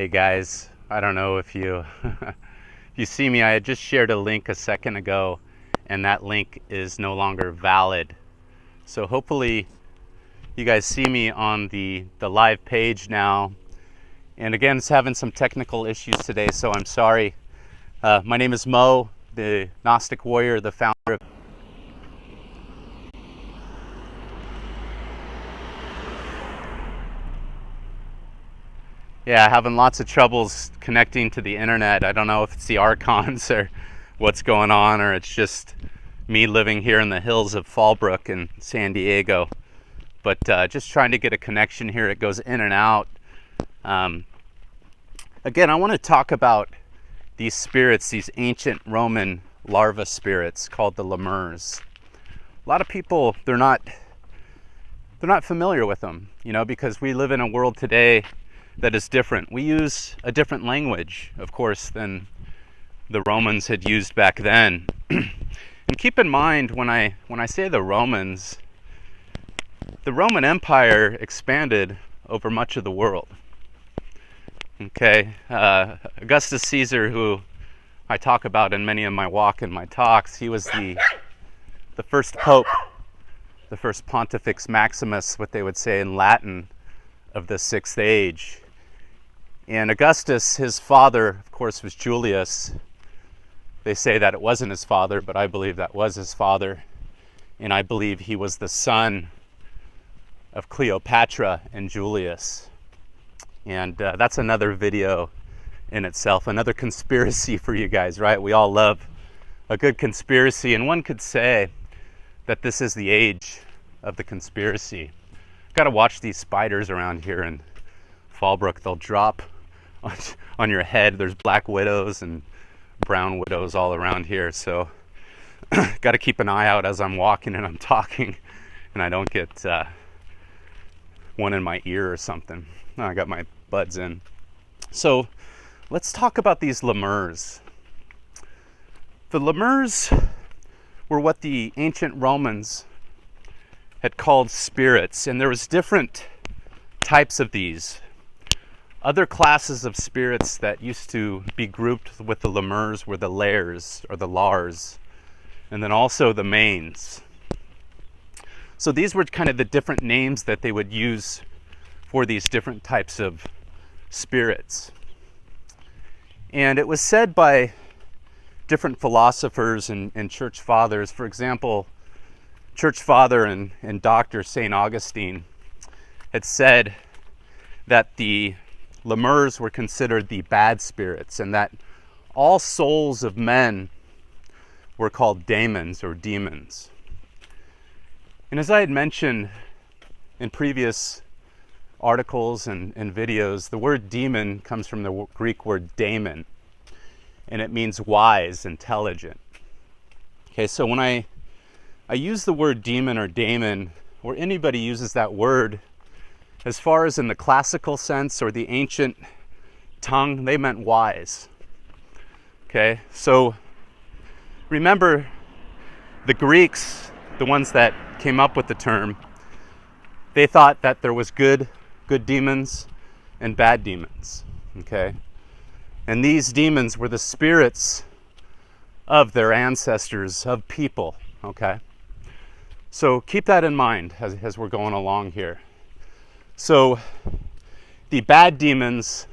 Hey guys, I don't know if you if you see me. I had just shared a link a second ago and that link is no longer valid. So hopefully you guys see me on the live page now. And again, it's having some technical issues today, so I'm sorry. My name is Mo, the Gnostic Warrior, the founder of having lots of troubles connecting to the internet. I don't know if it's the Archons or what's going on, or it's just me living here in the hills of Fallbrook in San Diego. But just trying to get a connection here. It goes in and out. Again, I want to talk about these spirits, these ancient Roman larva spirits called the Lemures. A lot of people, they're not familiar with them, because we live in a world today that is different. We use a different language, of course, than the Romans had used back then. And keep in mind, when I say the Romans, the Roman Empire expanded over much of the world. Okay, Augustus Caesar, who I talk about in many of my walk and my talks, he was the first pope, the first Pontifex Maximus, what they would say in Latin, of the 6th age. And Augustus, his father, of course, was Julius. They say that it wasn't his father, but I believe that was his father. And I believe he was the son of Cleopatra and Julius. And that's another video in itself, another conspiracy for you guys, right? We all love a good conspiracy, and one could say that this is the age of the conspiracy. Got to watch these spiders around here in Fallbrook. They'll drop on your head. There's black widows and brown widows all around here, so got to keep an eye out as I'm walking and I'm talking, and I don't get one in my ear or something. I got my buds in. So let's talk about these Lemures. The Lemures were what the ancient Romans had called spirits, and there was different types of these. Other classes of spirits that used to be grouped with the Lemures were the Lares or the Lars, and then also the Manes. So these were kind of the different names that they would use for these different types of spirits. And it was said by different philosophers and church fathers. For example, church father and Dr. St. Augustine had said that the Lemures were considered the bad spirits, and that all souls of men were called daemons or demons. And as I had mentioned in previous articles and videos, the word demon comes from the Greek word daemon, and it means wise, intelligent. Okay, so when I use the word demon or daemon, or anybody uses that word, as far as in the classical sense or the ancient tongue, they meant wise. Okay, so remember the Greeks, the ones that came up with the term, they thought that there was good demons and bad demons. Okay, and these demons were the spirits of their ancestors, of people. Okay, so keep that in mind as we're going along here. So the bad demons,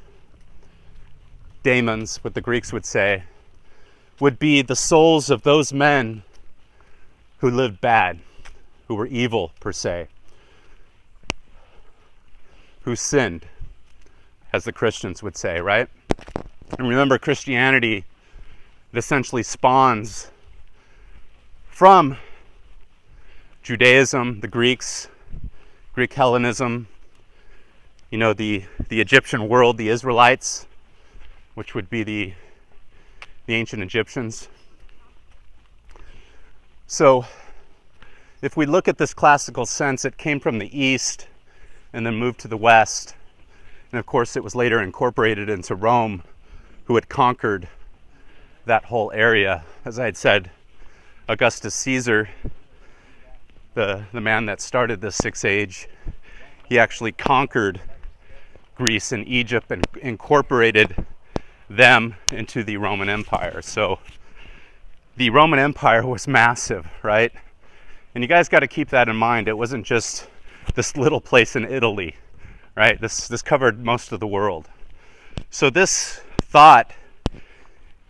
daemons, what the Greeks would say, would be the souls of those men who lived bad, who were evil per se, who sinned, as the Christians would say, right? And remember, Christianity essentially spawns from Judaism, the Greeks, Greek Hellenism, the Egyptian world, the Israelites, which would be the ancient Egyptians. So if we look at this classical sense, it came from the East and then moved to the West. And of course, it was later incorporated into Rome, who had conquered that whole area. As I had said, Augustus Caesar, the man that started the 6th age, he actually conquered Greece and Egypt and incorporated them into the Roman Empire. So the Roman Empire was massive, right? And you guys got to keep that in mind. It wasn't just this little place in Italy, right? This covered most of the world. So this thought,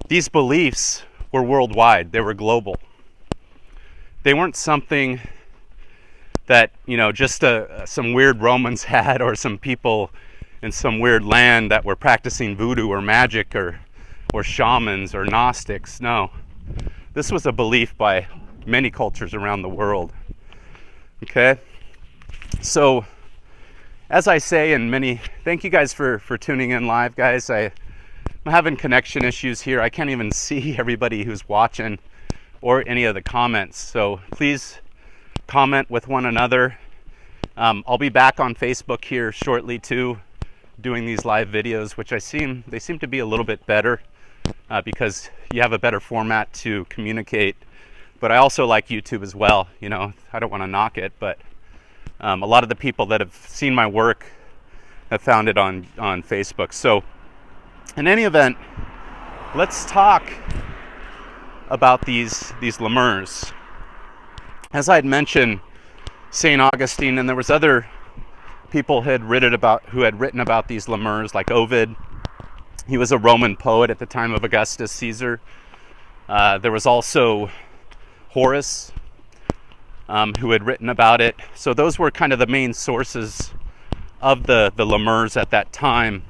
these beliefs were worldwide. They were global. They weren't something that, you know, just some weird Romans had, or some people in some weird land that were practicing voodoo or magic or shamans or Gnostics. No, this was a belief by many cultures around the world. Okay, so as I say in many, thank you guys for tuning in live, guys. I'm having connection issues here. I can't even see everybody who's watching or any of the comments. So please comment with one another. I'll be back on Facebook here shortly too, doing these live videos, which they seem to be a little bit better because you have a better format to communicate. But I also like YouTube as well. You know, I don't want to knock it, but a lot of the people that have seen my work have found it on Facebook. So in any event, let's talk about these lemurs. As I had mentioned, St. Augustine, and there was other people who had written about these lemurs, like Ovid. He was a Roman poet at the time of Augustus Caesar. There was also Horace, who had written about it. So those were kind of the main sources of the lemurs at that time.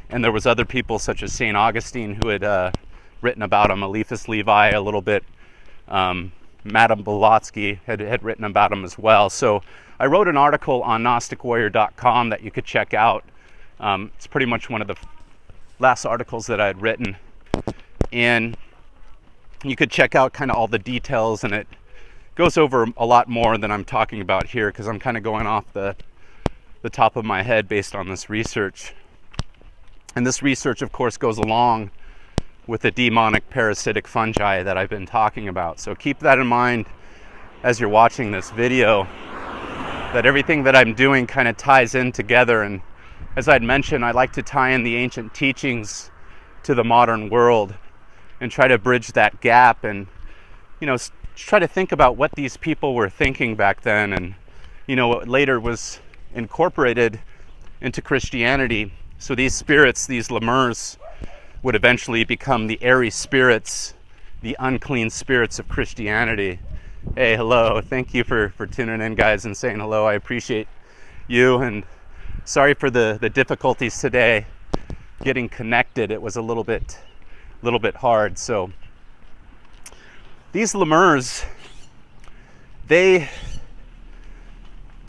And there was other people such as St. Augustine who had written about them. Eliphas Levi a little bit. Madame Blavatsky had written about them as well. So I wrote an article on GnosticWarrior.com that you could check out. It's pretty much one of the last articles that I had written. And you could check out kind of all the details, and it goes over a lot more than I'm talking about here because I'm kind of going off the top of my head based on this research. And this research, of course, goes along with the demonic parasitic fungi that I've been talking about. So keep that in mind as you're watching this video, that everything that I'm doing kind of ties in together. And as I'd mentioned, I like to tie in the ancient teachings to the modern world and try to bridge that gap, and, you know, try to think about what these people were thinking back then, and, you know, what later was incorporated into Christianity. So these spirits, these lemurs, would eventually become the airy spirits, the unclean spirits of Christianity. Hey, hello. Thank you for tuning in, guys, and saying hello. I appreciate you, and sorry for the difficulties today getting connected. It was a little bit hard. So these lemurs, they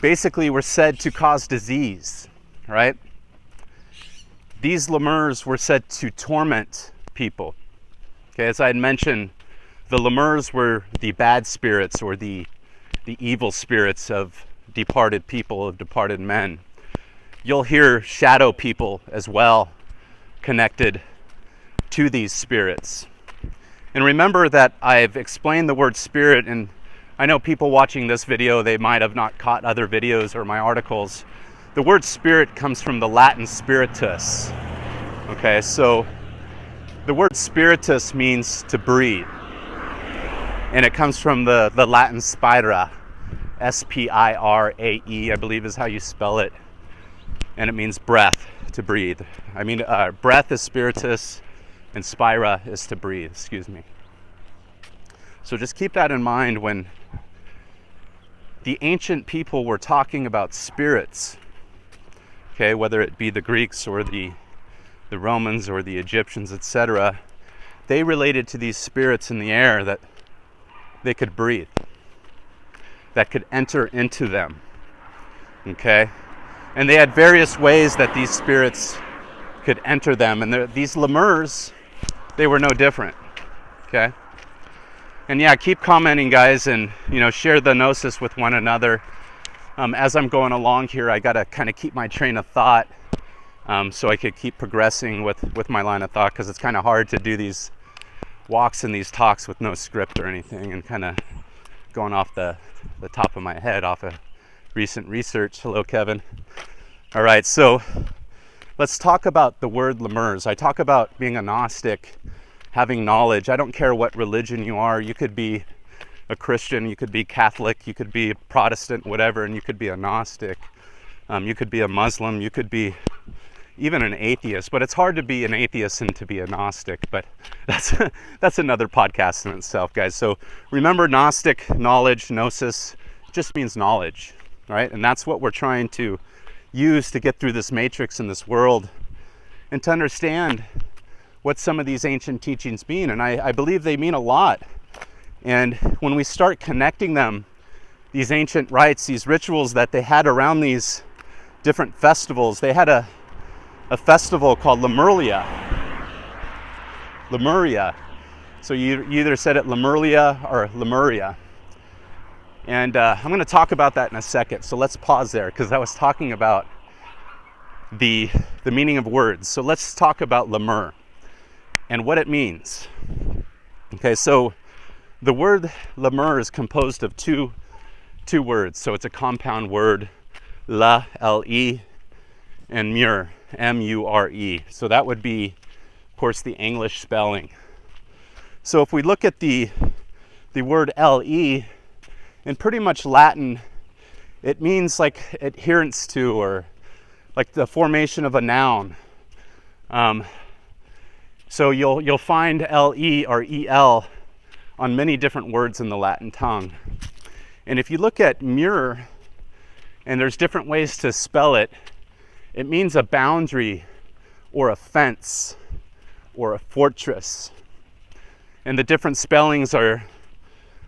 basically were said to cause disease, right? These lemurs were said to torment people. Okay, as I had mentioned, the lemurs were the bad spirits, or the evil spirits of departed people, of departed men. You'll hear shadow people as well connected to these spirits. And remember that I've explained the word spirit, and I know people watching this video, they might have not caught other videos or my articles. The word spirit comes from the Latin spiritus. Okay, so the word spiritus means to breathe. And it comes from the Latin spira, S-P-I-R-A-E, I believe is how you spell it. And it means breath, to breathe. I mean, breath is spiritus, and spira is to breathe, excuse me. So just keep that in mind when the ancient people were talking about spirits, okay, whether it be the Greeks or the Romans or the Egyptians, etc. They related to these spirits in the air that they could breathe, that could enter into them, okay? And they had various ways that these spirits could enter them, and these lemurs, they were no different, okay? And yeah, keep commenting, guys, and, you know, share the gnosis with one another. As I'm going along here, I gotta kind of keep my train of thought, so I could keep progressing with my line of thought, because it's kind of hard to do these walks and these talks with no script or anything, and kind of going off the top of my head off of recent research. Hello, Kevin. All right, so let's talk about the word lemurs. I talk about being a Gnostic, having knowledge. I don't care what religion you are. You could be a Christian, you could be Catholic, you could be Protestant, whatever, and you could be a Gnostic. You could be a Muslim, you could be even an atheist, but it's hard to be an atheist and to be a Gnostic, but that's another podcast in itself, guys. So remember, Gnostic, knowledge, gnosis, just means knowledge, right? And that's what we're trying to use to get through this matrix in this world and to understand what some of these ancient teachings mean. And I believe they mean a lot. And when we start connecting them, these ancient rites, these rituals that they had around these different festivals, they had a festival called Lemuria. So you either said it Lemuria or Lemuria. And I'm going to talk about that in a second. So let's pause there, because I was talking about the meaning of words. So let's talk about lemur and what it means. Okay, so the word lemur is composed of two words. So it's a compound word, la, L-E, and mure, M-U-R-E. So that would be, of course, the English spelling. So if we look at the word L-E, in pretty much Latin, it means like adherence to, or like the formation of a noun. So you'll find L-E or E-L on many different words in the Latin tongue. And if you look at mure, and there's different ways to spell it, it means a boundary or a fence or a fortress. And the different spellings are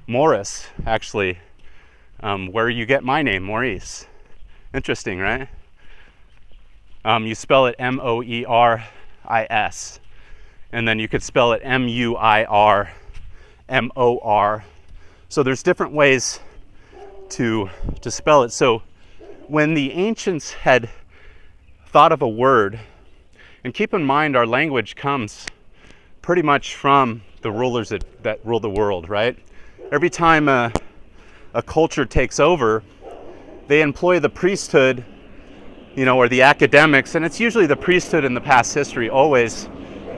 Morris, actually, where you get my name, Maurice. Interesting, right? You spell it M-O-E-R-I-S. And then you could spell it M-U-I-R-M-O-R. So there's different ways to spell it. So when the ancients had thought of a word, and keep in mind our language comes pretty much from the rulers that rule the world, right? Every time a culture takes over, they employ the priesthood, or the academics, and it's usually the priesthood in the past history always,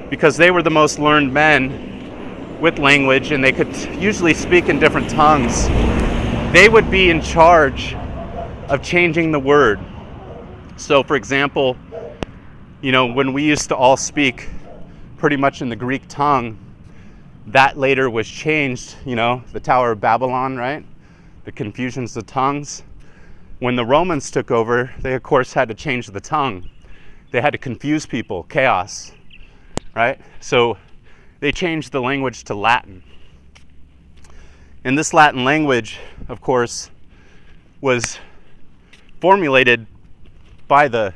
because they were the most learned men with language, and they could usually speak in different tongues. They would be in charge of changing the word. So for example, when we used to all speak pretty much in the Greek tongue, that later was changed, the Tower of Babylon, right? The confusions of tongues. When the Romans took over, they of course had to change the tongue. They had to confuse people, chaos, right? So they changed the language to Latin. And this Latin language, of course, was formulated by the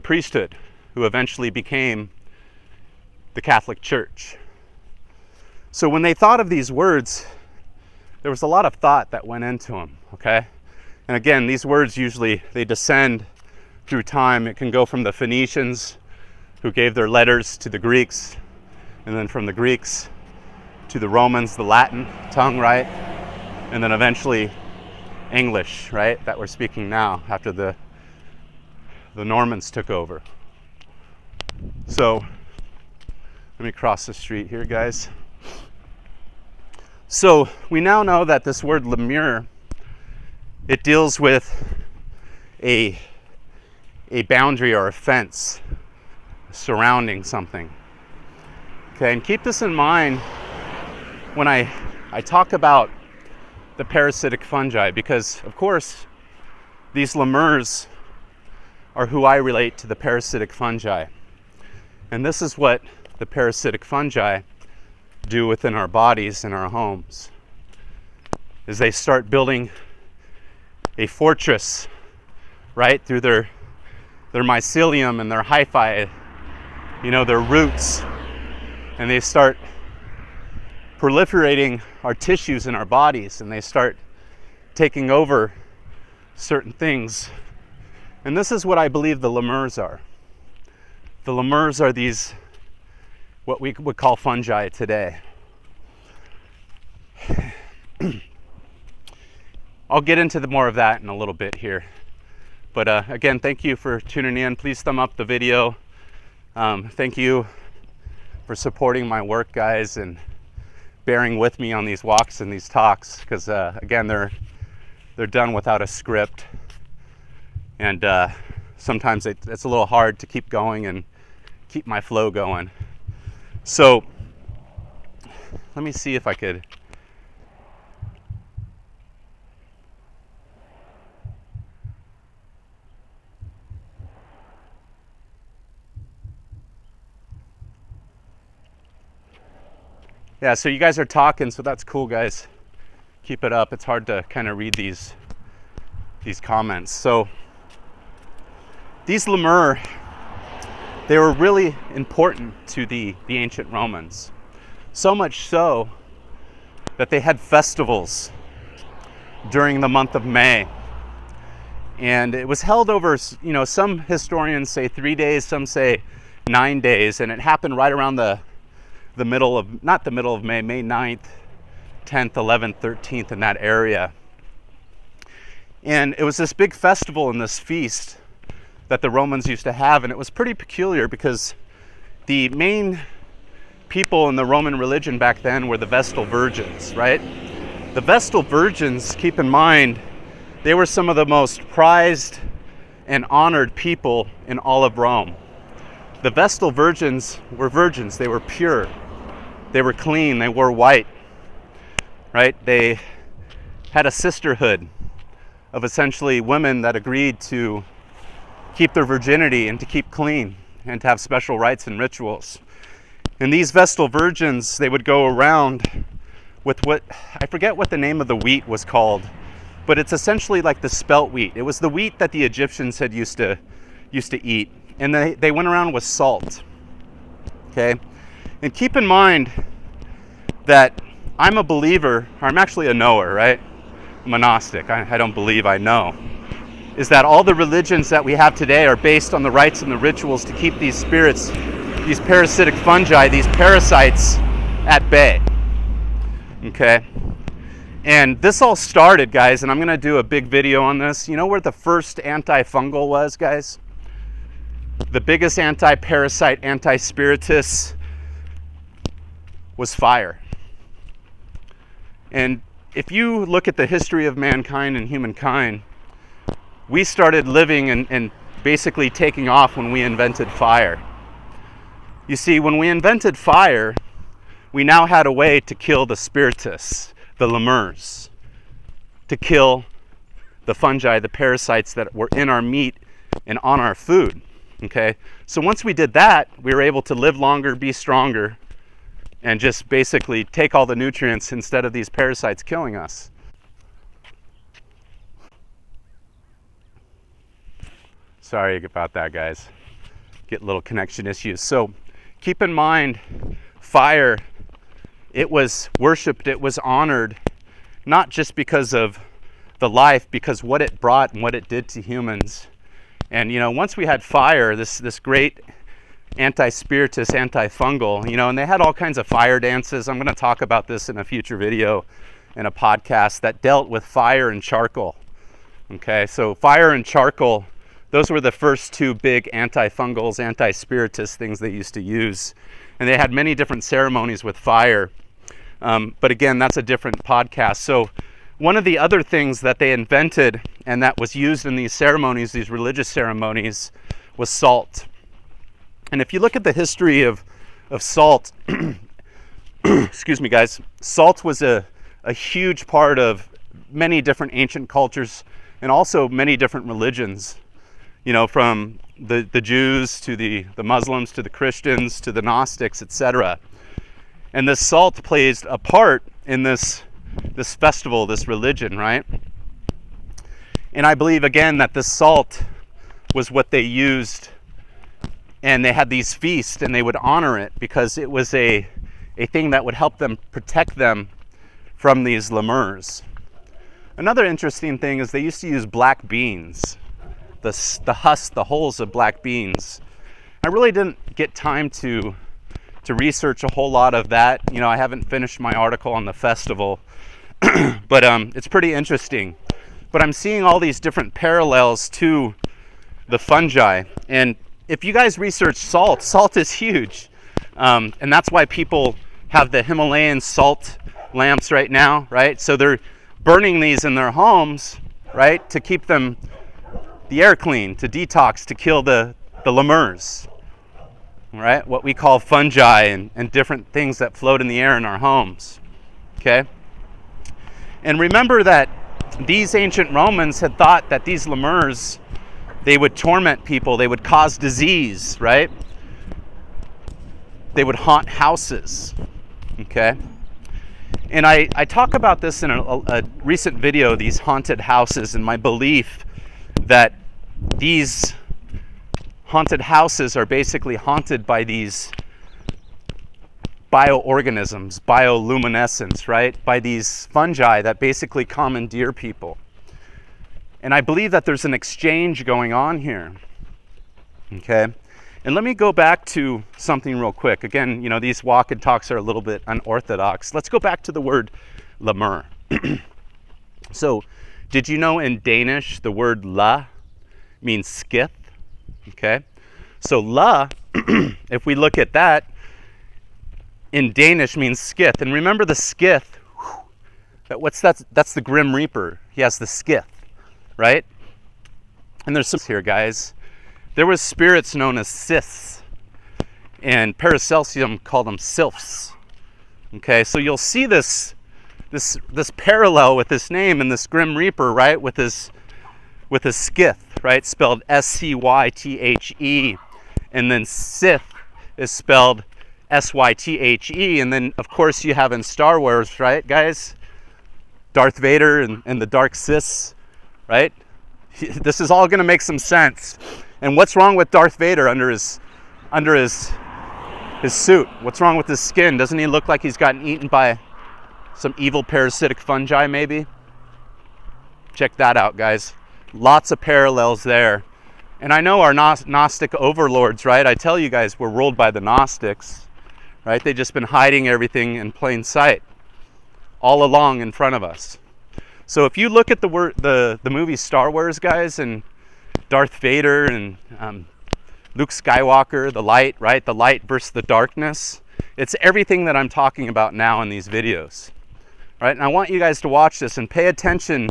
priesthood, who eventually became the Catholic Church. So when they thought of these words, there was a lot of thought that went into them, okay? And again, these words usually, they descend through time. It can go from the Phoenicians, who gave their letters to the Greeks, and then from the Greeks to the Romans, the Latin tongue, right? And then eventually English, right, that we're speaking now after the Normans took over. So let me cross the street here, guys. So we now know that this word lemure, it deals with a boundary or a fence surrounding something. Okay, and keep this in mind when I talk about the parasitic fungi, because of course these lemurs are who I relate to the parasitic fungi. And this is what the parasitic fungi do within our bodies and our homes, is they start building a fortress, right, through their mycelium and their hyphae, their roots, and they start proliferating our tissues in our bodies, and they start taking over certain things. And this is what I believe the lemurs are. The lemurs are these, what we would call fungi today. I'll get into more of that in a little bit here. But again, thank you for tuning in. Please thumb up the video. Thank you for supporting my work, guys, and bearing with me on these walks and these talks, because again, they're done without a script, and sometimes it's a little hard to keep going and keep my flow going. So let me see if I could. Yeah, so you guys are talking, so that's cool, guys. Keep it up. It's hard to kind of read these comments. So these lemur, they were really important to the ancient Romans. So much so that they had festivals during the month of May. And it was held over, some historians say 3 days, some say 9 days, and it happened right around the middle of, not the middle of May 9th, 10th, 11th, 13th, in that area. And it was this big festival and this feast that the Romans used to have, and it was pretty peculiar because the main people in the Roman religion back then were the Vestal Virgins, right? The Vestal Virgins, keep in mind, they were some of the most prized and honored people in all of Rome. The Vestal Virgins were virgins. They were pure. They were clean. They wore white, right? They had a sisterhood of essentially women that agreed to keep their virginity and to keep clean and to have special rites and rituals. And these Vestal Virgins, they would go around with what, I forget what the name of the wheat was called, but it's essentially like the spelt wheat. It was the wheat that the Egyptians had used to eat. And they went around with salt, okay? And keep in mind that I'm a believer, or I'm actually a knower, right? I'm a Gnostic. I don't believe, I know. Is that all the religions that we have today are based on the rites and the rituals to keep these spirits, these parasitic fungi, these parasites at bay, okay? And this all started, guys, and I'm gonna do a big video on this. You know where the first antifungal was, guys? The biggest anti-parasite, anti-spiritus was fire. And if you look at the history of mankind and humankind, we started living and basically taking off when we invented fire. You see, when we invented fire, we now had a way to kill the spiritus, the lemurs, to kill the fungi, the parasites that were in our meat and on our food. Okay, so once we did that, we were able to live longer, be stronger, and just basically take all the nutrients instead of these parasites killing us. Sorry about that, guys. Get little connection issues. So keep in mind, fire, it was worshipped, it was honored, not just because of the life, because what it brought and what it did to humans. And once we had fire, this great anti-spiritus, antifungal, and they had all kinds of fire dances. I'm going to talk about this in a future video in a podcast that dealt with fire and charcoal. Okay, so fire and charcoal, those were the first two big antifungals, anti-spiritus things they used to use. And they had many different ceremonies with fire. But again, that's a different podcast. So one of the other things that they invented and that was used in these ceremonies, these religious ceremonies, was salt. And if you look at the history of salt, excuse me, guys, salt was a huge part of many different ancient cultures and also many different religions, from the Jews to the Muslims to the Christians to the Gnostics, etc. And this salt plays a part in this festival, this religion, right? And I believe, again, that this salt was what they used, and they had these feasts and they would honor it because it was a thing that would help them protect them from these lemurs. Another interesting thing is they used to use black beans, the husk, the hulls of black beans. I really didn't get time to research a whole lot of that. I haven't finished my article on the festival, but it's pretty interesting. but I'm seeing all these different parallels to the fungi. And if you guys research salt, salt is huge. And that's why people have the Himalayan salt lamps right now, right? So they're burning these in their homes, right, to keep the air clean, to detox, to kill the lemurs, right? What we call fungi and different things that float in the air in our homes, okay? And remember that these ancient Romans had thought that these lemurs, they would torment people, they would cause disease, right? They would haunt houses, okay? And I talk about this in a recent video, these haunted houses, and my belief that these haunted houses are basically haunted by these bioorganisms, bioluminescence, right? By these fungi that basically commandeer people. And I believe that there's an exchange going on here, okay? And let me go back to something real quick. Again, you know, these walk and talks are a little bit unorthodox. Let's go back to the word lemur. So, did you know in Danish the word la means skith? Okay, so la, if we look at that, in Danish means skith. And remember the skith, that's the Grim Reaper. He has the skith, right? And there's some here, guys. There was spirits known as Siths, and Paracelsium called them sylphs. Okay, so you'll see this parallel with this name and this Grim Reaper, right? With his skith, right? Spelled S-C-Y-T-H-E, and then Sith is spelled S-Y-T-H-E, and then of course you have in Star Wars, right, guys? Darth Vader and the Dark Siths, right? This is all going to make some sense. And what's wrong with Darth Vader under his suit? What's wrong with his skin? Doesn't he look like he's gotten eaten by some evil parasitic fungi, maybe? Check that out, guys. Lots of parallels there. And I know our Gnostic overlords, right? I tell you guys, we're ruled by the Gnostics, right? They've just been hiding everything in plain sight all along in front of us. So if you look at the movie Star Wars, guys, and Darth Vader and Luke Skywalker, the light, right? The light versus the darkness. It's everything that I'm talking about now in these videos, right? And I want you guys to watch this and pay attention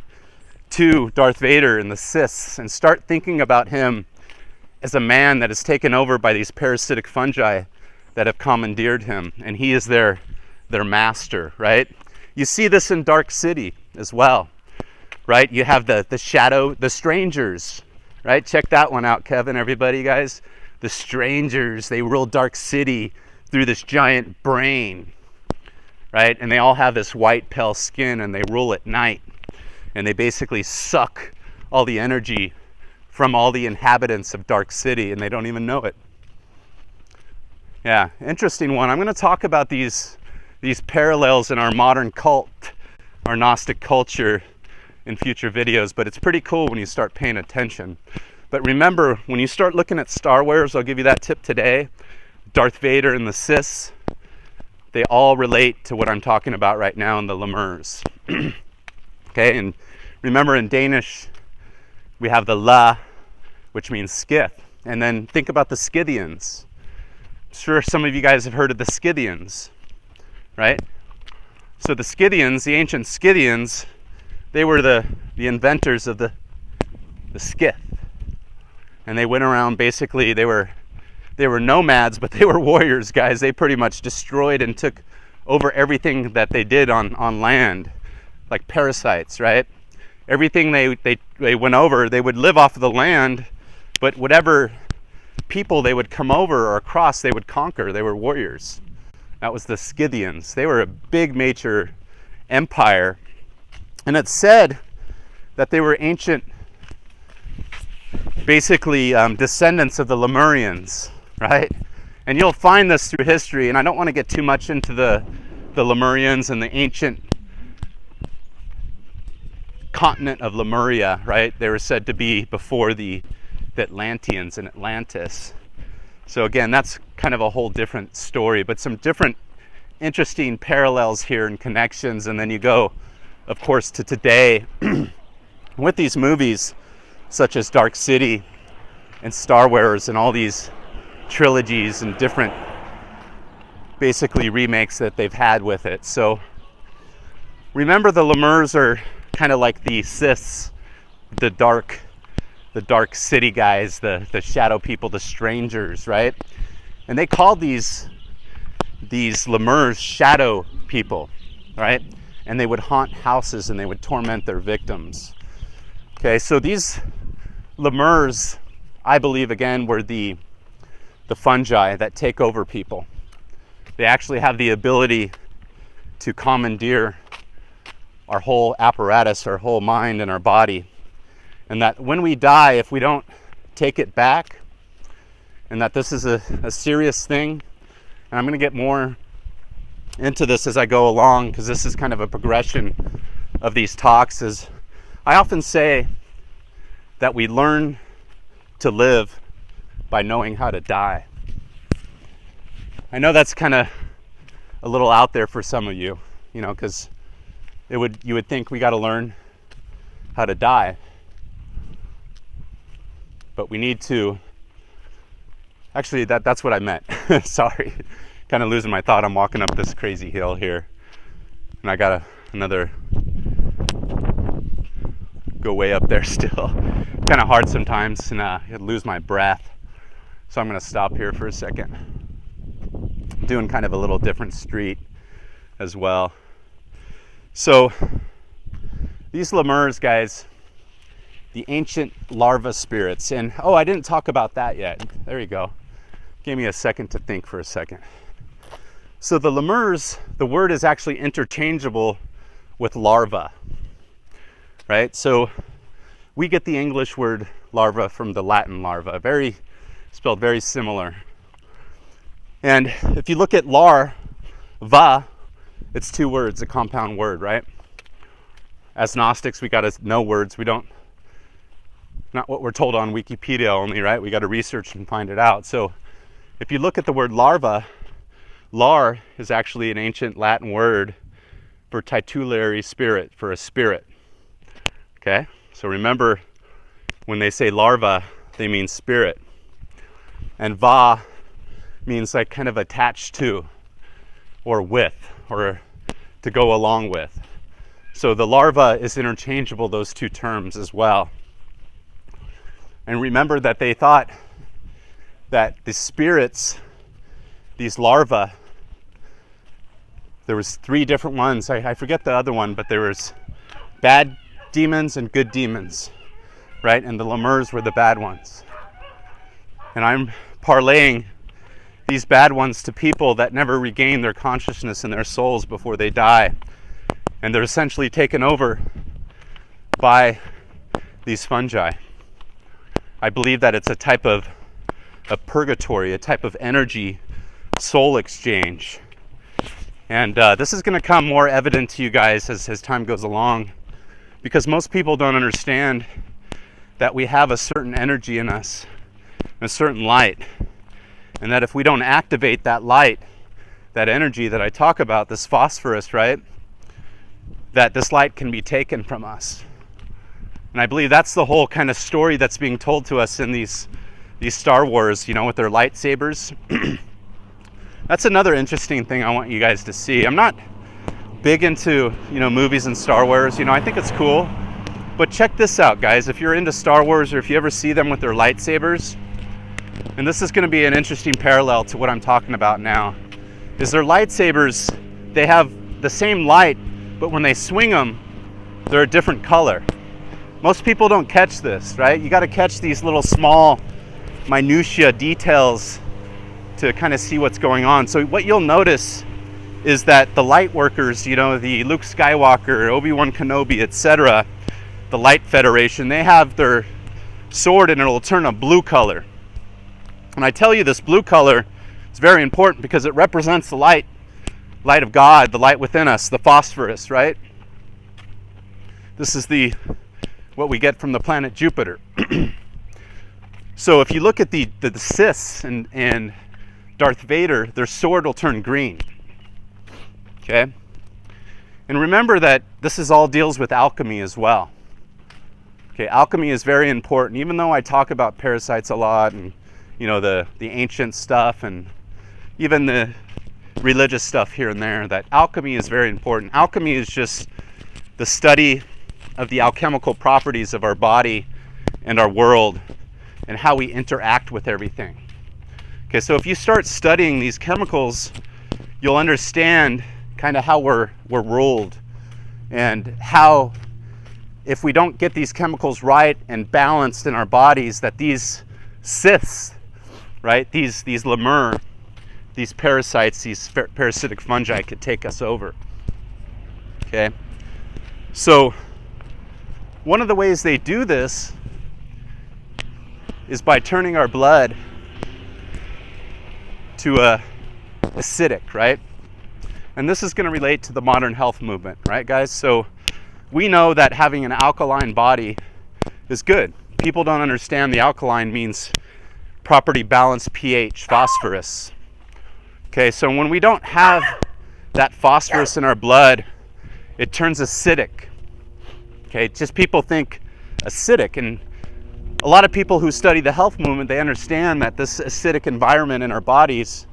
to Darth Vader and the Siths and start thinking about him as a man that is taken over by these parasitic fungi that have commandeered him, and he is their master, right? You see this in Dark City as well, right? You have the shadow, the strangers, right? Check that one out, Kevin, everybody, guys. The strangers, they rule Dark City through this giant brain, right? And they all have this white pale skin, and they rule at night. And they basically suck all the energy from all the inhabitants of Dark City, and they don't even know it. Yeah, interesting one. I'm going to talk about these parallels in our modern cult, our Gnostic culture, in future videos, but it's pretty cool when you start paying attention. But remember, when you start looking at Star Wars, I'll give you that tip today, Darth Vader and the Siths, they all relate to what I'm talking about right now in the Lemurs. Okay, and remember in Danish, we have the la, which means skith. And then think about the Scythians. I'm sure some of you guys have heard of the Scythians, right? So the Scythians, the ancient Scythians, they were the inventors of the skith. And they went around, basically, they were nomads, but they were warriors, guys. They pretty much destroyed and took over everything that they did on land, like parasites, right? Everything they went over, they would live off of the land, but whatever people they would come over or across, they would conquer. They were warriors. That was the Scythians. They were a big major empire. And it's said that they were ancient, basically descendants of the Lemurians, right? And you'll find this through history, and I don't want to get too much into the Lemurians and the ancient continent of Lemuria, right? They were said to be before the Atlanteans in Atlantis. So again, that's kind of a whole different story, but some different interesting parallels here and connections. And then you go, of course, to today, With these movies, such as Dark City and Star Wars and all these trilogies and different basically remakes that they've had with it. So remember, the Lemures are kind of like the Siths, the dark city guys, the shadow people, the strangers, right? And they called these Lemures shadow people, right? And they would haunt houses and they would torment their victims. Okay, so these Lemures, I believe, again, were the fungi that take over people. They actually have the ability to commandeer our whole apparatus, our whole mind and our body. And that when we die, if we don't take it back, and that this is a serious thing, and I'm going to get more into this as I go along, because this is kind of a progression of these talks, is I often say that we learn to live by knowing how to die. I know that's kind of a little out there for some of you, you know, because you would think we got to learn how to die. But we need to, actually that's what I meant. Sorry, kind of losing my thought. I'm walking up this crazy hill here, and I got another go way up there still. Kind of hard sometimes, and I lose my breath. So I'm going to stop here for a second. Doing kind of a little different street as well. So these Lemures, guys, the ancient larva spirits, and oh, I didn't talk about that yet. There you go. Gave me a second to think for a second. So the Lemures, the word is actually interchangeable with larva, right? So we get the English word larva from the Latin larva, spelled very similar. And if you look at larva, it's two words, a compound word, right? As Gnostics, we got to know words. We don't, not what we're told on Wikipedia only, right? We got to research and find it out. So if you look at the word larva, lar is actually an ancient Latin word for titulary spirit, for a spirit. Okay? So remember, when they say larva, they mean spirit. And va means like kind of attached to, or with, or to go along with. So the larva is interchangeable, those two terms as well. And remember that they thought that the spirits, these larvae, there was three different ones. I forget the other one, but there was bad demons and good demons, right? And the Lemures were the bad ones. And I'm parlaying these bad ones to people that never regain their consciousness and their souls before they die. And they're essentially taken over by these fungi. I believe that it's a type of a purgatory, a type of energy soul exchange. And this is going to come more evident to you guys as time goes along, because most people don't understand that we have a certain energy in us, a certain light, and that if we don't activate that light, that energy that I talk about, this phosphorus, right, that this light can be taken from us. And I believe that's the whole kind of story that's being told to us in these Star Wars, you know, with their lightsabers. That's another interesting thing I want you guys to see. I'm not big into, you know, movies and Star Wars. You know, I think it's cool. But check this out, guys. If you're into Star Wars, or if you ever see them with their lightsabers, and this is going to be an interesting parallel to what I'm talking about now, is their lightsabers, they have the same light, but when they swing them, they're a different color. Most people don't catch this, right? You got to catch these little small minutia details to kind of see what's going on. So what you'll notice is that the light workers, you know, the Luke Skywalker, Obi-Wan Kenobi, etc., the Light Federation, they have their sword and it'll turn a blue color. And I tell you, this blue color is very important because it represents the light of God, the light within us, the phosphorus, right? This is what we get from the planet Jupiter. So if you look at the Siths and Darth Vader, their sword will turn green. Okay? And remember that this all deals with alchemy as well. Okay, alchemy is very important. Even though I talk about parasites a lot, and the ancient stuff, and even the religious stuff here and there, that alchemy is very important. Alchemy is just the study of the alchemical properties of our body and our world and how we interact with everything. Okay, so if you start studying these chemicals, you'll understand kind of how we're ruled, and how if we don't get these chemicals right and balanced in our bodies, that these cysts, right, these lemur, these parasites, these parasitic fungi could take us over. Okay, so one of the ways they do this is by turning our blood to acidic, right? And this is going to relate to the modern health movement, right, guys? So we know that having an alkaline body is good. People don't understand the alkaline means properly balanced pH, phosphorus. Okay, so when we don't have that phosphorus in our blood, it turns acidic. Okay, just people think acidic, and a lot of people who study the health movement, they understand that this acidic environment in our bodies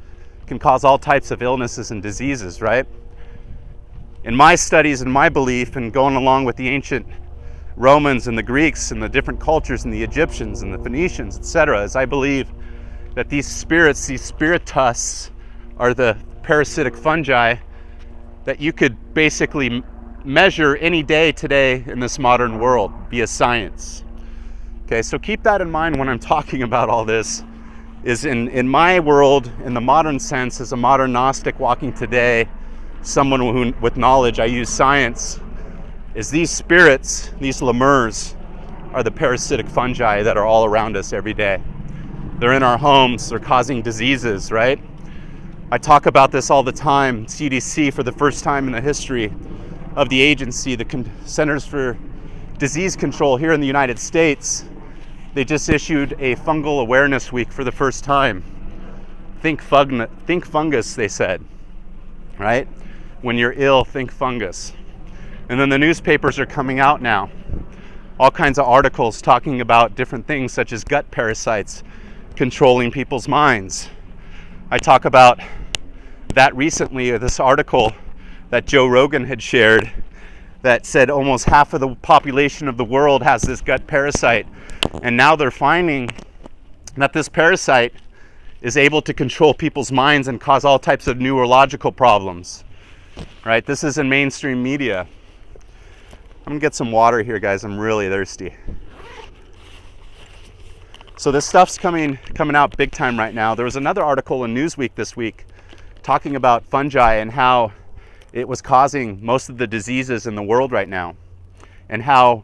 can cause all types of illnesses and diseases, right? In my studies and my belief, and going along with the ancient Romans and the Greeks and the different cultures and the Egyptians and the Phoenicians, etc., is I believe that these spirits, these spiritus, are the parasitic fungi that you could basically measure any day today in this modern world via science. Okay, so keep that in mind when I'm talking about all this. Is in my world, in the modern sense, as a modern Gnostic walking today, someone who, with knowledge, I use science, is these spirits, these lemurs, are the parasitic fungi that are all around us every day. They're in our homes, they're causing diseases, right? I talk about this all the time. CDC, for the first time in the history of the agency, the Centers for Disease Control here in the United States, they just issued a fungal awareness week for the first time. Think fungus, they said, right? When you're ill, think fungus. And then the newspapers are coming out now. All kinds of articles talking about different things such as gut parasites controlling people's minds. I talk about that recently, this article that Joe Rogan had shared that said almost half of the population of the world has this gut parasite. And now they're finding that this parasite is able to control people's minds and cause all types of neurological problems. Right? This is in mainstream media. I'm gonna get some water here, guys. I'm really thirsty. So this stuff's coming out big time right now. There was another article in Newsweek this week talking about fungi and how it was causing most of the diseases in the world right now, and how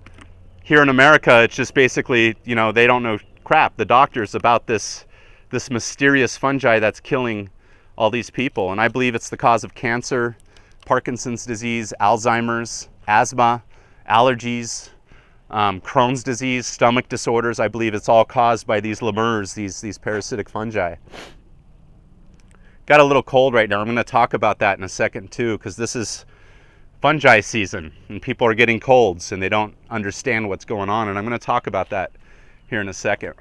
here in America it's just basically, they don't know crap, the doctors, about this mysterious fungi that's killing all these people. And I believe it's the cause of cancer, Parkinson's disease, Alzheimer's, asthma, allergies, Crohn's disease, stomach disorders. I believe it's all caused by these lemurs, these parasitic fungi. Got a little cold right now. I'm going to talk about that in a second too, because this is fungi season and people are getting colds and they don't understand what's going on. And I'm going to talk about that here in a second.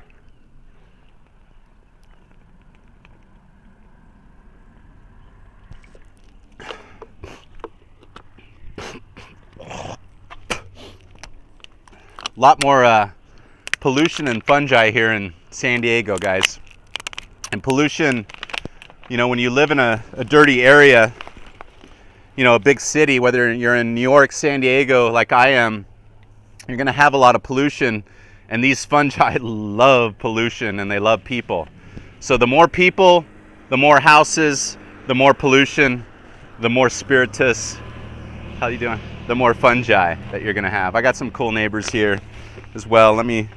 A lot more pollution and fungi here in San Diego, guys. And pollution, when you live in a dirty area, a big city, whether you're in New York, San Diego, like I am, you're going to have a lot of pollution. And these fungi love pollution and they love people. So the more people, the more houses, the more pollution, the more spiritus, how you doing? The more fungi that you're going to have. I got some cool neighbors here as well. Let me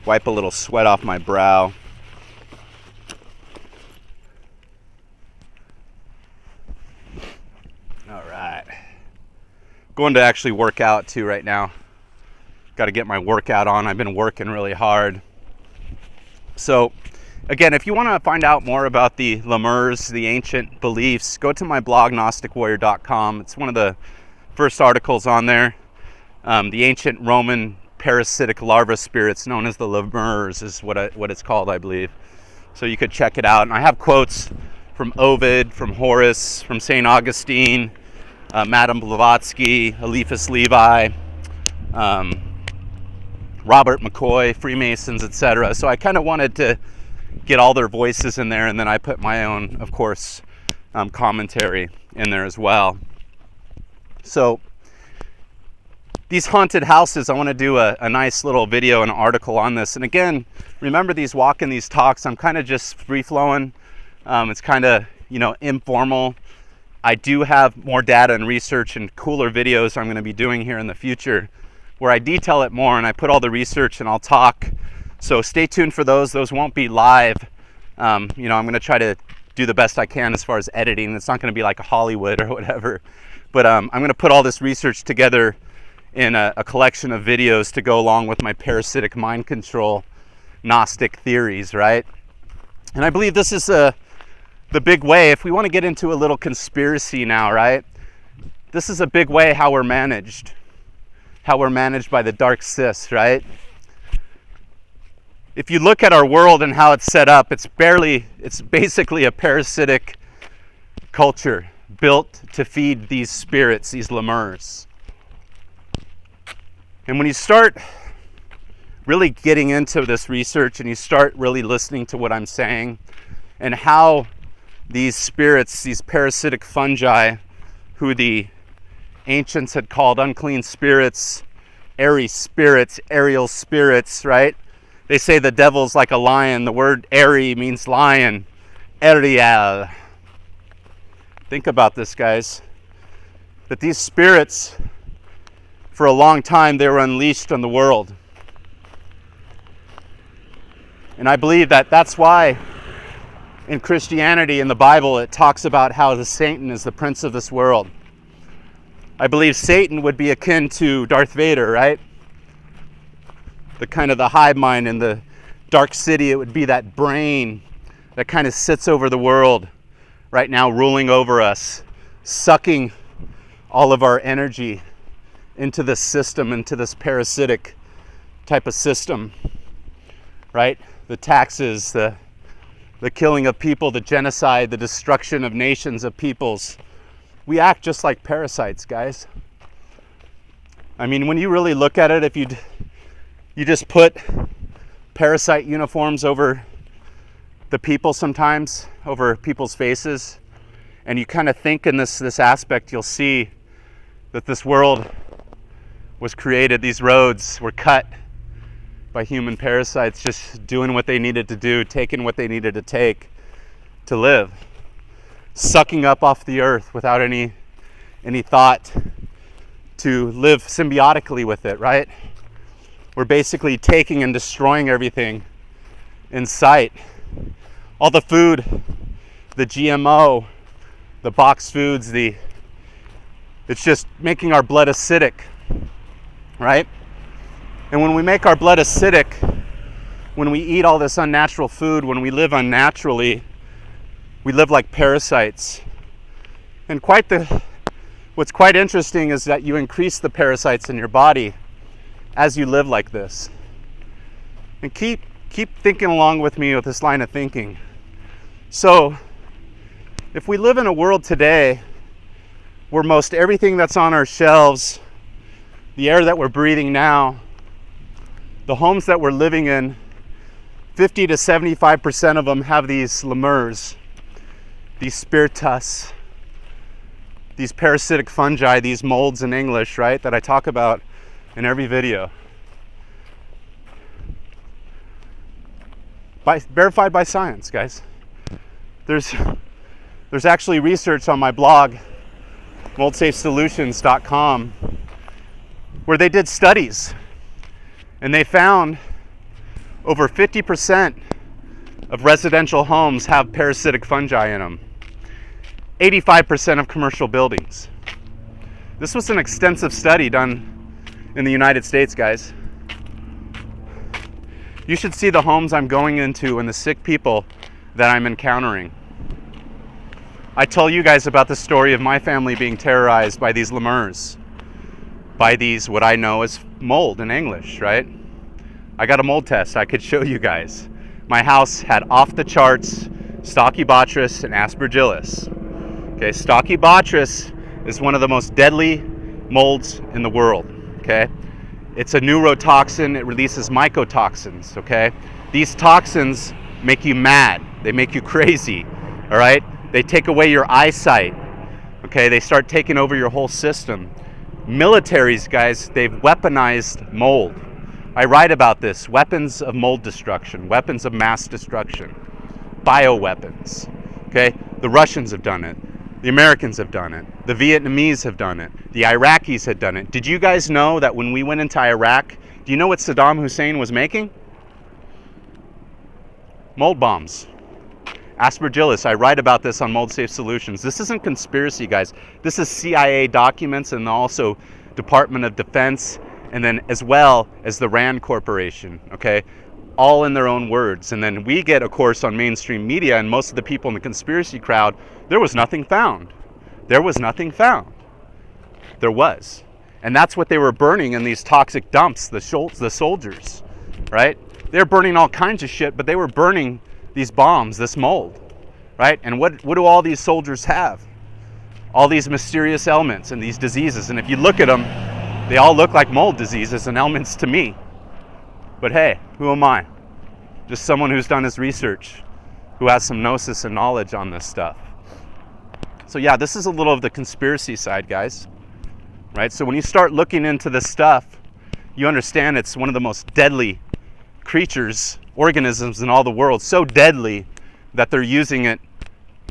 wipe a little sweat off my brow. All right. Going to actually work out too right now. Got to get my workout on. I've been working really hard. So again, if you want to find out more about the lemurs, the ancient beliefs, go to my blog, GnosticWarrior.com. It's one of the first articles on there. The ancient Roman parasitic larva spirits known as the lemurs is what it's called, I believe. So you could check it out. And I have quotes from Ovid, from Horace, from St. Augustine, Madame Blavatsky, Eliphas Levi, Robert McCoy, Freemasons, etc. So I kind of wanted to get all their voices in there, and then I put my own, of course, commentary in there as well. So these haunted houses, I want to do a nice little video and article on this. And again, remember these these talks, I'm kind of just free-flowing. It's kind of, informal. I do have more data and research and cooler videos I'm going to be doing here in the future where I detail it more and I put all the research and I'll talk. So stay tuned for those. Those won't be live. I'm going to try to do the best I can as far as editing. It's not going to be like a Hollywood or whatever. But I'm going to put all this research together in a collection of videos to go along with my parasitic mind control Gnostic theories, right? And I believe this is the big way. If we want to get into a little conspiracy now, right? This is a big way how we're managed by the dark cis, right? If you look at our world and how it's set up, it's basically a parasitic culture built to feed these spirits, these lemurs. And when you start really getting into this research and you start really listening to what I'm saying and how these spirits, these parasitic fungi, who the ancients had called unclean spirits, airy spirits, aerial spirits, right? They say the devil's like a lion. The word airy means lion. Ariel. Think about this, guys. That these spirits, for a long time, they were unleashed on the world. And I believe that that's why in Christianity, in the Bible, it talks about how the Satan is the prince of this world. I believe Satan would be akin to Darth Vader, right? The kind of the hive mind in the dark city. It would be that brain that kind of sits over the world right now, ruling over us, sucking all of our energy into this system, into this parasitic type of system, right? The taxes, the killing of people, the genocide, the destruction of nations, of peoples. We act just like parasites, guys. I mean, when you really look at it, if you just put parasite uniforms over the people sometimes, over people's faces, and you kind of think in this aspect, you'll see that this world was created, these roads were cut by human parasites just doing what they needed to do, taking what they needed to take to live, sucking up off the earth without any thought to live symbiotically with it, right? We're basically taking and destroying everything in sight. All the food, the GMO, the boxed foods, it's just making our blood acidic, right? And when we make our blood acidic, when we eat all this unnatural food, when we live unnaturally, we live like parasites. And what's quite interesting is that you increase the parasites in your body as you live like this. And keep thinking along with me with this line of thinking. So, if we live in a world today where most everything that's on our shelves, the air that we're breathing now, the homes that we're living in, 50 to 75% of them have these lemurs, these spiritus, these parasitic fungi, these molds in English, right, that I talk about in every video. Verified by science, guys. There's actually research on my blog, moldsafesolutions.com, where they did studies. And they found over 50% of residential homes have parasitic fungi in them. 85% of commercial buildings. This was an extensive study done in the United States, guys. You should see the homes I'm going into and the sick people that I'm encountering. I tell you guys about the story of my family being terrorized by these lemurs, by these, what I know as mold in English, right? I got a mold test I could show you guys. My house had off the charts Stachybotrys and Aspergillus. Okay, Stachybotrys is one of the most deadly molds in the world, okay? It's a neurotoxin, it releases mycotoxins, okay? These toxins make you mad, they make you crazy, all right? They take away your eyesight, okay? They start taking over your whole system. Militaries, guys, they've weaponized mold. I write about this, weapons of mold destruction, weapons of mass destruction, bioweapons, okay? The Russians have done it. The Americans have done it. The Vietnamese have done it. The Iraqis had done it. Did you guys know that when we went into Iraq, do you know what Saddam Hussein was making? Mold bombs. Aspergillus, I write about this on Mold Safe Solutions. This isn't conspiracy, guys. This is CIA documents and also Department of Defense, and then as well as the RAND Corporation, okay? All in their own words. And then we get, of course, on mainstream media, and most of the people in the conspiracy crowd, there was nothing found. There was nothing found. There was. And that's what they were burning in these toxic dumps, the soldiers, right? They're burning all kinds of shit, but they were burning these bombs, this mold, right? And what do all these soldiers have? All these mysterious elements and these diseases. And if you look at them, they all look like mold diseases and elements to me. But hey, who am I? Just someone who's done his research, who has some gnosis and knowledge on this stuff. So yeah, this is a little of the conspiracy side, guys, right? So when you start looking into this stuff, you understand it's one of the most deadly creatures, organisms in all the world, so deadly that they're using it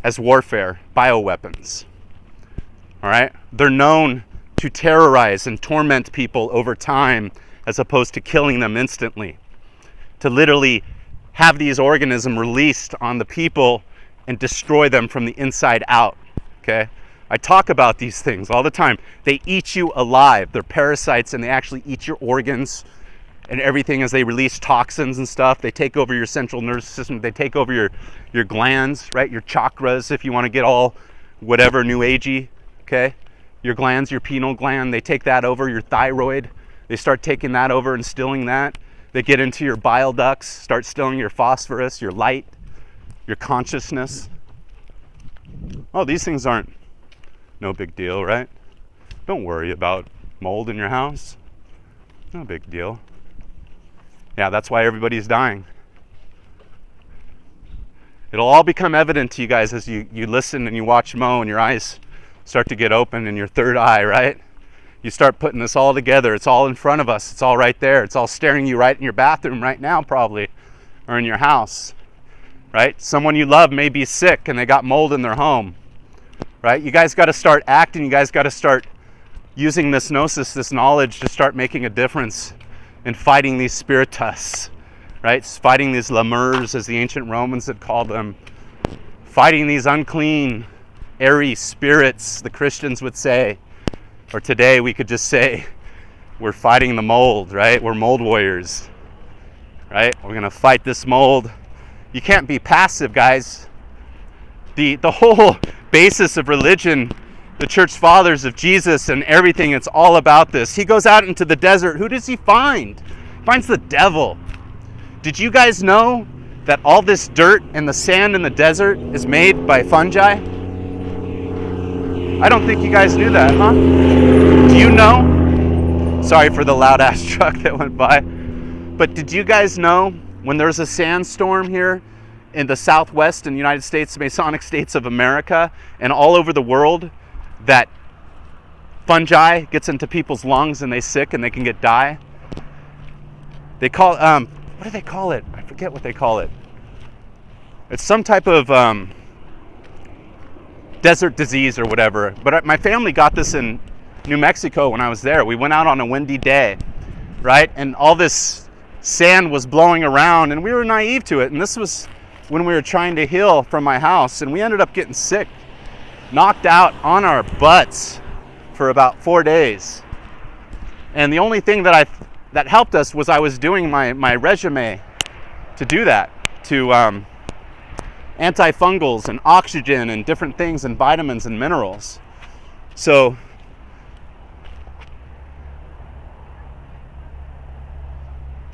as warfare, bioweapons, all right? They're known to terrorize and torment people over time as opposed to killing them instantly, to literally have these organisms released on the people and destroy them from the inside out, okay? I talk about these things all the time. They eat you alive. They're parasites, and they actually eat your organs and everything as they release toxins and stuff. They take over your central nervous system. They take over your glands, right? Your chakras, if you want to get all whatever new agey, okay? Your glands, your pineal gland, they take that over. Your thyroid, they start taking that over and stilling that. They get into your bile ducts, start stilling your phosphorus, your light, your consciousness. Oh, these things aren't no big deal, right? Don't worry about mold in your house. No big deal. Yeah, that's why everybody's dying. It'll all become evident to you guys as you listen and you watch Mo and your eyes start to get open in your third eye, right? You start putting this all together. It's all in front of us. It's all right there. It's all staring you right in your bathroom right now, probably, or in your house, right? Someone you love may be sick and they got mold in their home, right? You guys got to start acting. You guys got to start using this gnosis, this knowledge, to start making a difference in fighting these spiritus, right? Fighting these lemurs, as the ancient Romans had called them. Fighting these unclean, airy spirits, the Christians would say. Or today we could just say, we're fighting the mold, right? We're mold warriors, right? We're going to fight this mold. You can't be passive, guys. The whole basis of religion, the church fathers of Jesus and everything, it's all about this. He goes out into the desert. Who does he find? He finds the devil. Did you guys know that all this dirt and the sand in the desert is made by fungi? I don't think you guys knew that, huh? Do you know? Sorry for the loud ass truck that went by. But did you guys know when there's a sandstorm here in the Southwest in the United States, Masonic States of America, and all over the world, that fungi gets into people's lungs and they sick and they can die? They call, what do they call it? I forget what they call it. It's some type of desert disease or whatever. But my family got this in New Mexico when I was there. We went out on a windy day, right? And all this sand was blowing around and we were naive to it. And this was when we were trying to heal from my house, and we ended up getting sick, knocked out on our butts for about 4 days. And the only thing that helped us was I was doing my regimen to do that, to antifungals and oxygen and different things and vitamins and minerals. So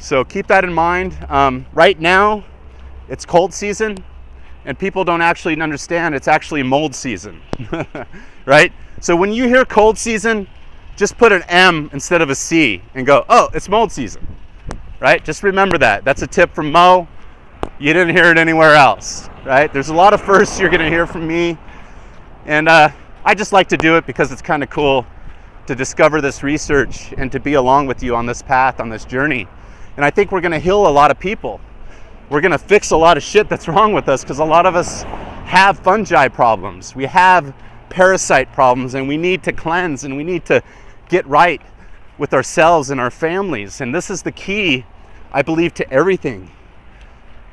So keep that in mind. Right now, it's cold season, and people don't actually understand it's actually mold season, right? So when you hear cold season, just put an M instead of a C and go, oh, it's mold season, right? Just remember that. That's a tip from Mo. You didn't hear it anywhere else, right? There's a lot of firsts you're gonna hear from me, and I just like to do it because it's kind of cool to discover this research and to be along with you on this path, on this journey. And I think we're gonna heal a lot of people. We're gonna fix a lot of shit that's wrong with us, because a lot of us have fungi problems. We have parasite problems, and we need to cleanse, and we need to get right with ourselves and our families. And this is the key, I believe, to everything,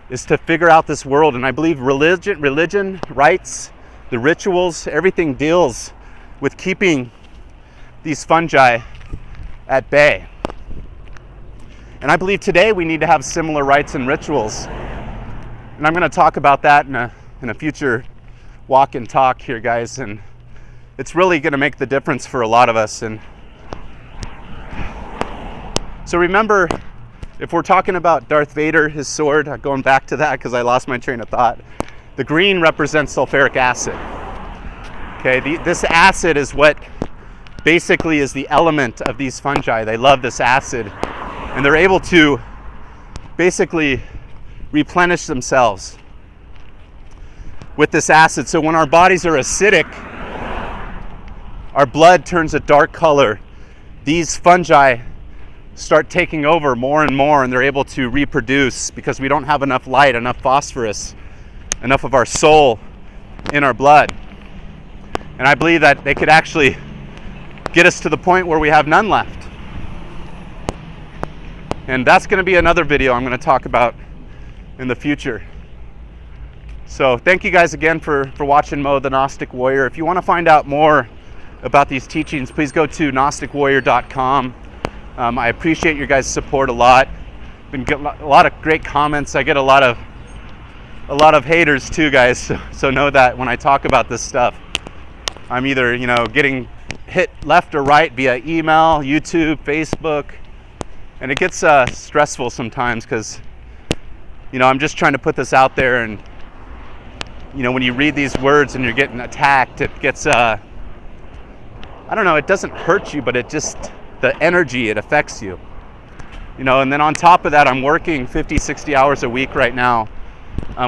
is to figure out this world. And I believe religion, rites, the rituals, everything deals with keeping these fungi at bay. And I believe today we need to have similar rites and rituals. And I'm going to talk about that in a future walk and talk here, guys. And it's really going to make the difference for a lot of us. And so remember, if we're talking about Darth Vader, his sword, going back to that because I lost my train of thought, the green represents sulfuric acid. Okay, this acid is what basically is the element of these fungi. They love this acid, and they're able to basically replenish themselves with this acid. So when our bodies are acidic, our blood turns a dark color. These fungi start taking over more and more, and they're able to reproduce because we don't have enough light, enough phosphorus, enough of our soul in our blood. And I believe that they could actually get us to the point where we have none left. And that's going to be another video I'm going to talk about in the future. So thank you guys again for watching Mo the Gnostic Warrior. If you want to find out more about these teachings, please go to gnosticwarrior.com. I appreciate your guys' support a lot. Been getting a lot of great comments. I get a lot of haters too, guys. So know that when I talk about this stuff, I'm either getting hit left or right via email, YouTube, Facebook, and it gets stressful sometimes because I'm just trying to put this out there, and when you read these words and you're getting attacked, it gets I don't know, it doesn't hurt you, but it just, the energy, it affects you. And then on top of that, I'm working 50-60 hours a week right now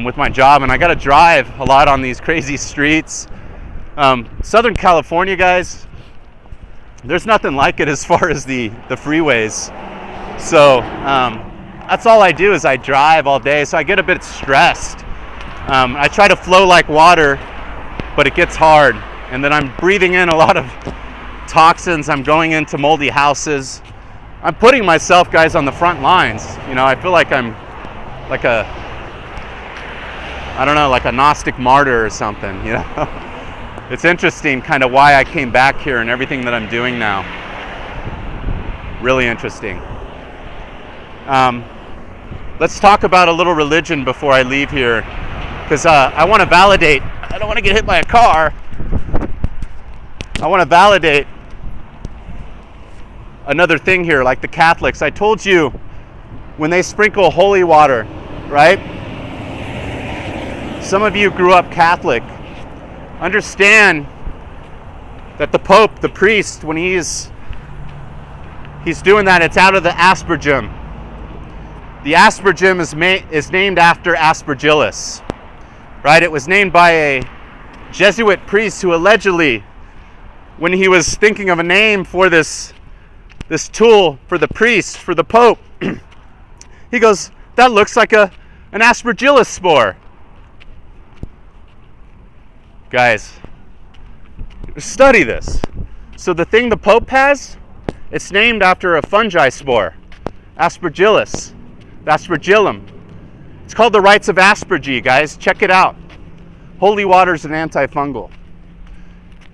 with my job, and I got to drive a lot on these crazy streets. Southern California, guys, there's nothing like it as far as the freeways. So that's all I do, is I drive all day, so I get a bit stressed. I try to flow like water, but it gets hard, and then I'm breathing in a lot of toxins. I'm going into moldy houses. I'm putting myself, guys, on the front lines. I feel like I'm like a Gnostic martyr or something. It's interesting kind of why I came back here and everything that I'm doing now. Really interesting. Let's talk about a little religion before I leave here, because I want to validate. I don't want to get hit by a car. I want to validate another thing here, like the Catholics. I told you, when they sprinkle holy water, right? Some of you grew up Catholic. Understand that the Pope, the priest, when he's doing that, it's out of the aspergillum. The aspergillum is named after Aspergillus, right? It was named by a Jesuit priest who allegedly, when he was thinking of a name for this tool for the priest, for the Pope, he goes, that looks like an Aspergillus spore. Guys, study this. So the thing the Pope has, it's named after a fungi spore, Aspergillus, Aspergillum. It's called the Rites of Aspergy, guys. Check it out. Holy water is an antifungal.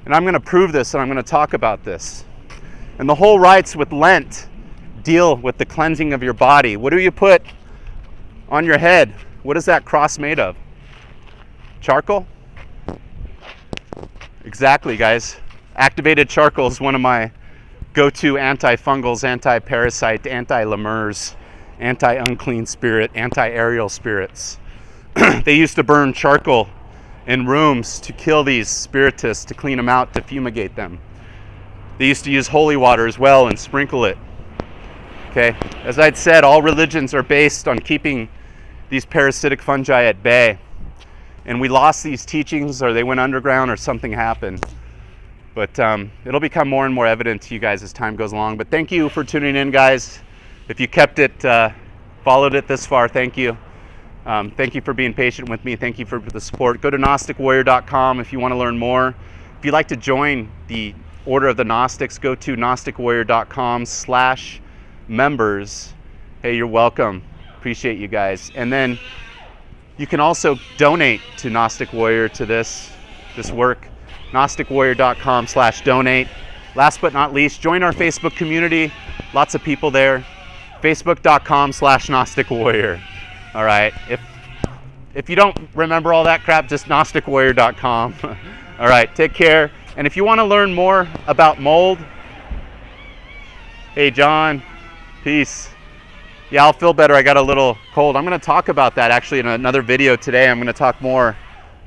And I'm going to prove this, and I'm going to talk about this. And the whole rites with Lent deal with the cleansing of your body. What do you put on your head? What is that cross made of? Charcoal? Exactly, guys. Activated charcoal is one of my go-to antifungals, anti-parasite, anti-Lemures, anti-unclean spirit, anti-aerial spirits. They used to burn charcoal in rooms to kill these spiritists, to clean them out, to fumigate them. They used to use holy water as well and sprinkle it. Okay, as I'd said, all religions are based on keeping these parasitic fungi at bay. And we lost these teachings, or they went underground, or something happened. But it'll become more and more evident to you guys as time goes along. But thank you for tuning in, guys. If you kept it, followed it this far, thank you. Thank you for being patient with me. Thank you for the support. Go to GnosticWarrior.com if you want to learn more. If you'd like to join the Order of the Gnostics, go to GnosticWarrior.com/members. Hey, you're welcome. Appreciate you guys. And then you can also donate to Gnostic Warrior, to this work. GnosticWarrior.com/donate. Last but not least, join our Facebook community. Lots of people there. Facebook.com/Gnostic Warrior. All right. If you don't remember all that crap, just GnosticWarrior.com. All right. Take care. And if you want to learn more about mold, hey John, peace. Yeah, I'll feel better. I got a little cold. I'm going to talk about that actually in another video today. I'm going to talk more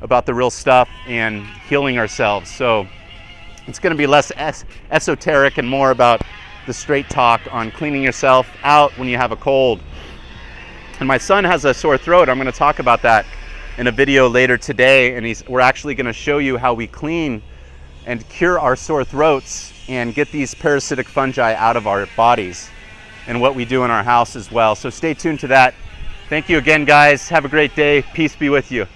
about the real stuff and healing ourselves. So it's going to be less esoteric and more about the straight talk on cleaning yourself out when you have a cold. And my son has a sore throat. I'm going to talk about that in a video later today. And we're actually going to show you how we clean and cure our sore throats and get these parasitic fungi out of our bodies, and what we do in our house as well. So stay tuned to that. Thank you again, guys. Have a great day. Peace be with you.